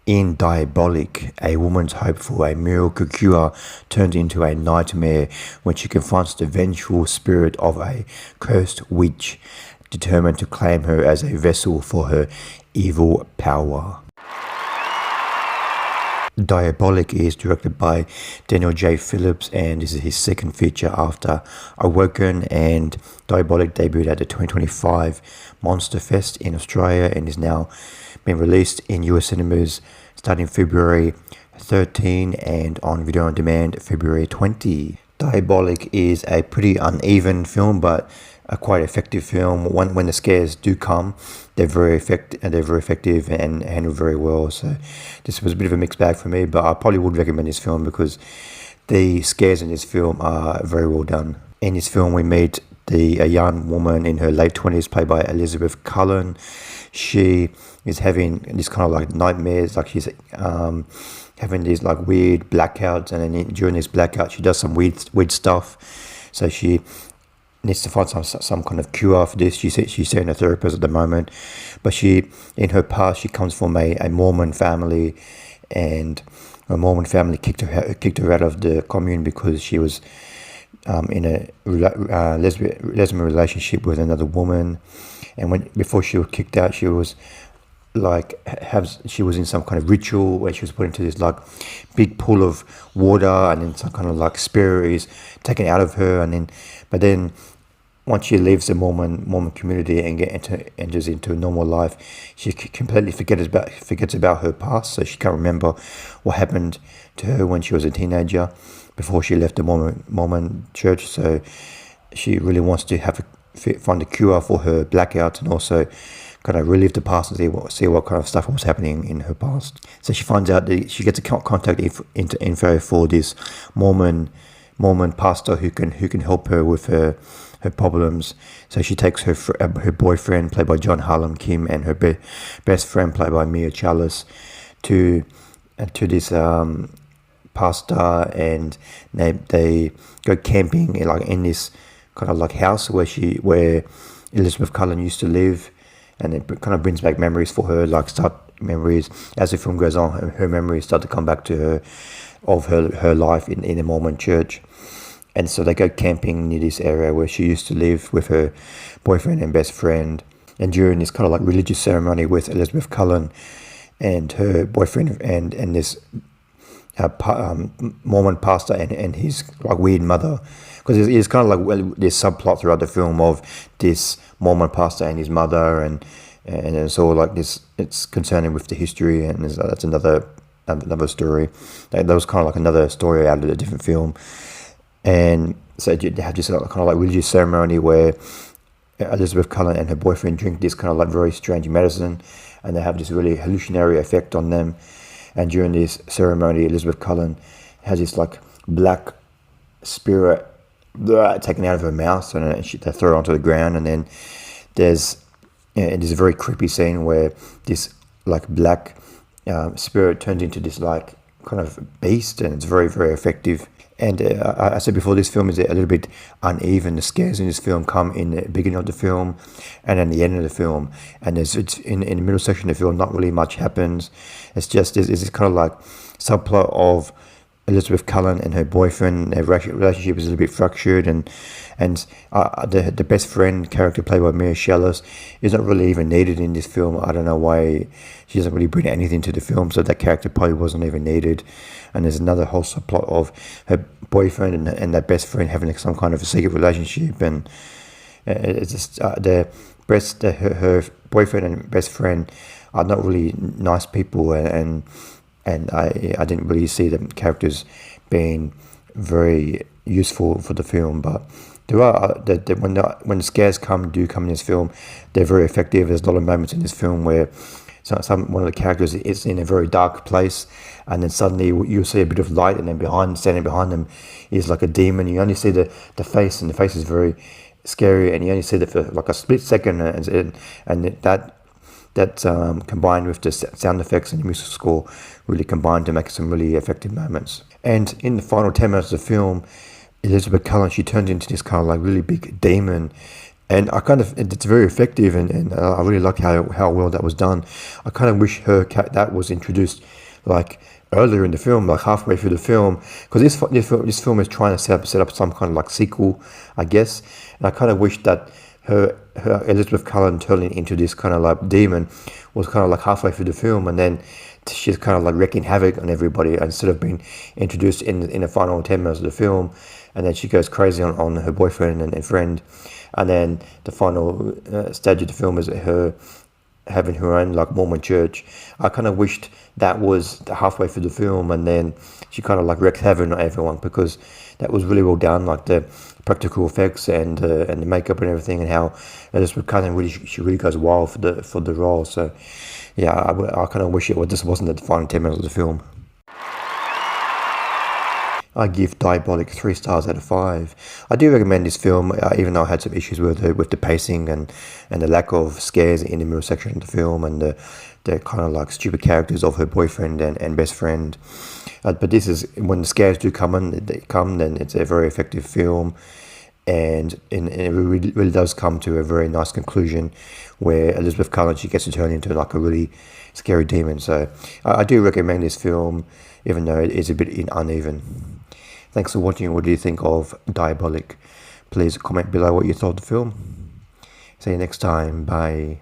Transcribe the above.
In Diabolic, a woman's hope for a miracle cure turns into a nightmare when she confronts the vengeful spirit of a cursed witch, determined to claim her as a vessel for her evil power. Diabolic is directed by Daniel J. Phillips, and this is his second feature after Awoken, and Diabolic debuted at the 2025 Monster Fest in Australia and is now being released in US cinemas starting February 13 and on video on demand February 20. Diabolic is a pretty uneven film, but a quite effective film. When the scares do come, they're very effective and handled very well. So this was a bit of a mixed bag for me, but I probably would recommend this film because the scares in this film are very well done. In this film, we meet a young woman in her late 20s, played by Elizabeth Cullen. She is having these kind of like nightmares, like she's having these like weird blackouts, and then during these blackouts, she does some weird stuff. So she needs to find some kind of cure for this. She's seeing a therapist at the moment, but in her past she comes from a Mormon family, and her Mormon family kicked her out of the commune because she was in a lesbian relationship with another woman, and before she was kicked out, she was in some kind of ritual where she was put into this like big pool of water, and then some kind of like spirit is taken out of her, but then once she leaves the Mormon community and enters into a normal life, she completely forgets about her past. So she can't remember what happened to her when she was a teenager before she left the Mormon church. So she really wants to find a cure for her blackouts, and also kind of relive the past and see what kind of stuff was happening in her past. So she finds out that she gets a contact info for this Mormon pastor who can help her with her problems. So she takes her boyfriend, played by John Harlan Kim, and her best friend, played by Mia Chalice, to this pastor, and they go camping in this kind of like house where Elizabeth Cullen used to live, and it kind of brings back memories for her, like start memories as the film goes on. Her memories start to come back to her of her life in the Mormon church. And so they go camping near this area where she used to live with her boyfriend and best friend. And during this kind of like religious ceremony with Elizabeth Cullen and her boyfriend and this Mormon pastor and his like weird mother, because it's kind of like this subplot throughout the film of this Mormon pastor and his mother, and it's all like this. It's concerning with the history, and that's another story. That was kind of like another story out of a different film. And so they have this kind of like religious ceremony where Elizabeth Cullen and her boyfriend drink this kind of like very strange medicine, and they have this really hallucinatory effect on them. And during this ceremony, Elizabeth Cullen has this like black spirit taken out of her mouth, and they throw her onto the ground. And then there's a very creepy scene where this like black spirit turns into this like kind of beast, and it's very, very effective. And I said before, this film is a little bit uneven. The scares in this film come in the beginning of the film and then the end of the film. And it's in the middle section of the film, not really much happens. It's just this kind of like subplot of Elizabeth Cullen and her boyfriend. Their relationship is a little bit fractured, and the best friend character, played by Mia Chalice, is not really even needed in this film. I don't know why she doesn't really bring anything to the film, so that character probably wasn't even needed. And there's another whole subplot of her boyfriend and that best friend having some kind of a secret relationship, and it's just her boyfriend and best friend are not really nice people, and I didn't really see the characters being very useful for the film. But there are when the scares do come in this film, they're very effective. There's a lot of moments in this film where one of the characters is in a very dark place, and then suddenly you see a bit of light, and then standing behind them is like a demon. You only see the face, and the face is very scary, and you only see that for like a split second, and that combined with the sound effects and the music score really combined to make some really effective moments. And in the final 10 minutes of the film, Elizabeth Cullen, she turns into this kind of like really big demon, And it's very effective, and I really like how well that was done. I kind of wish that was introduced like earlier in the film, like halfway through the film, because this film is trying to set up some kind of like sequel, I guess. And I kind of wish that her Elizabeth Cullen turning into this kind of like demon was kind of like halfway through the film, and then she's kind of like wreaking havoc on everybody instead of being introduced in the final 10 minutes of the film, and then she goes crazy on her boyfriend and friend, and then the final stage of the film is her having her own like Mormon church. I kind of wished that was halfway through the film, and then she kind of like wreaked havoc on everyone, because that was really well done, like the practical effects and the makeup and everything, and how Elizabeth Cullen she really goes wild for the role. So yeah, I kind of wish it just wasn't the final 10 minutes of the film. I give Diabolic 3 stars out of 5. I do recommend this film, even though I had some issues with the pacing and the lack of scares in the middle section of the film, and the kind of like stupid characters of her boyfriend and best friend. But this is, when the scares do come, then it's a very effective film, and it really does come to a very nice conclusion, where Elizabeth Cullen, she gets to turn into like a really scary demon. So I do recommend this film, even though it is a bit uneven. Thanks for watching. What do you think of Diabolic? Please comment below what you thought of the film. See you next time. Bye.